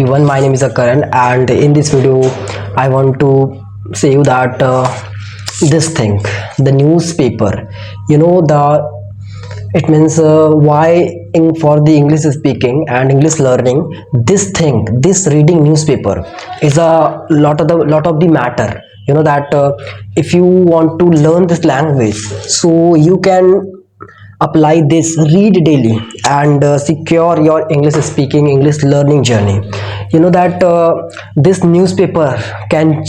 Everyone, my name is Karan, and in this video I want to say you that this thing, the newspaper, the it means why for the English speaking and English learning, this thing, this reading newspaper is a lot of the matter. That if you want to learn this language, so you can apply this, read daily, and secure your English speaking, English learning journey. That this newspaper can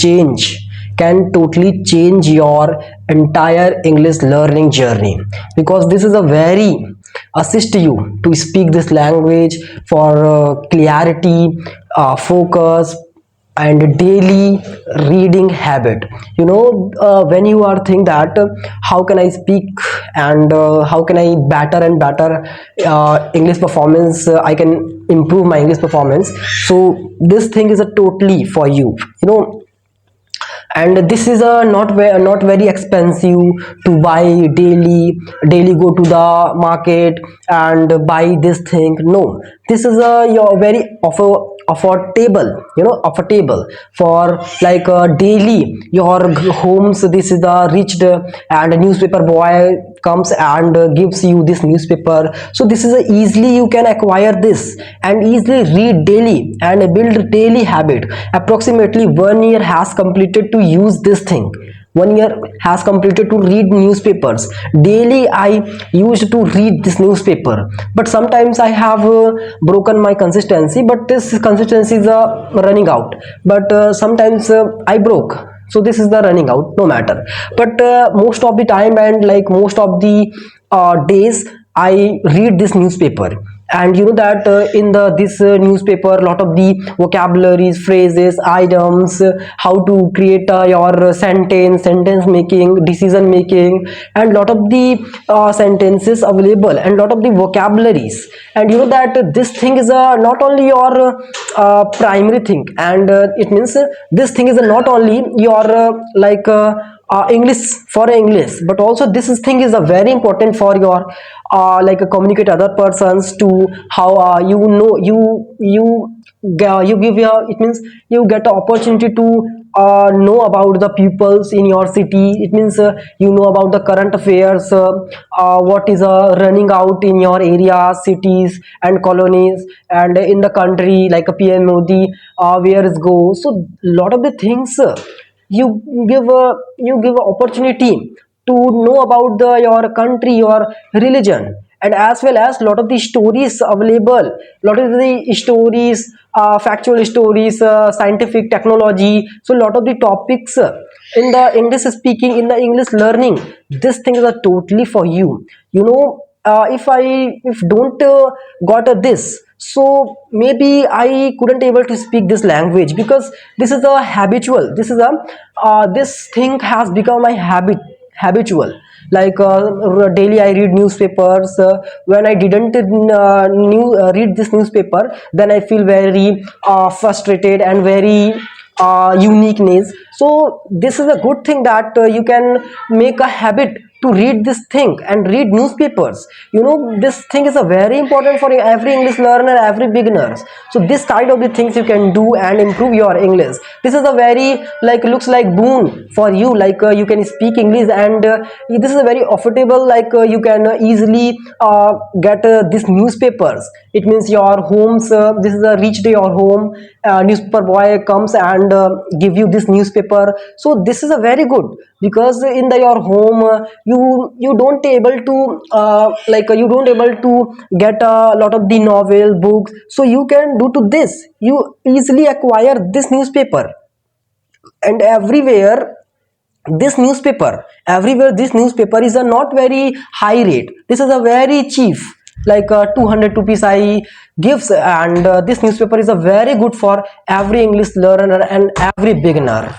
totally change your entire English learning journey, because this is a very assist you to speak this language for clarity, focus, and daily reading habit. When you are think that how can I speak, and how can I better and better English performance, I can improve my English performance. So this thing is a totally for you. And this is a not very expensive to buy daily go to the market and buy this thing. No, this is a your very affordable, affordable for like daily your homes. This is the reached, and a newspaper boy comes and gives you this newspaper. So this is a easily you can acquire this and easily read daily and build daily habit. Approximately 1 year has completed to use this thing. 1 year has completed to read newspapers daily. I used to read this newspaper, but sometimes I have broken my consistency, but this consistency is running out. But sometimes I broke, so this is the running out, no matter. But most of the time, and like most of the days, I read this newspaper. And that in the this newspaper, lot of the vocabularies, phrases, items, how to create your sentence making, decision making, and lot of the sentences available, and lot of the vocabularies. And that this thing is not only your primary thing, and it means this thing is not only your English for English, but also this thing is a very important for your communicate other persons to how you give your, it means you get the opportunity to know about the peoples in your city. It means you know about the current affairs, what is running out in your area, cities and colonies, and in the country, like a PM Modi, where is go. So lot of the things you give a opportunity to know about your country, your religion, and as well as lot of the stories available, lot of the stories, factual stories, scientific technology. So lot of the topics in the English speaking, in the English learning, this thing is totally for you. If don't got this, so maybe I couldn't able to speak this language, because this is a habitual, this is a this thing has become my habitual. Like daily I read newspapers. When I didn't read this newspaper, then I feel very frustrated and very uniqueness. So this is a good thing that you can make a habit to read this thing and read newspapers. This thing is a very important for every English learner, every beginners. So this kind of the things you can do and improve your English. This is a very looks like boon for you, like you can speak English, and this is a very affordable, like you can easily get this newspapers. It means your homes, this is a reach to your home, newspaper boy comes and give you this newspaper. So this is a very good, because in your home, you don't able to you don't able to get a lot of the novel books. So you can do to this, you easily acquire this newspaper. And everywhere this newspaper is a not very high rate. This is a very cheap, like 200 rupees I gives. And this newspaper is a very good for every English learner and every beginner.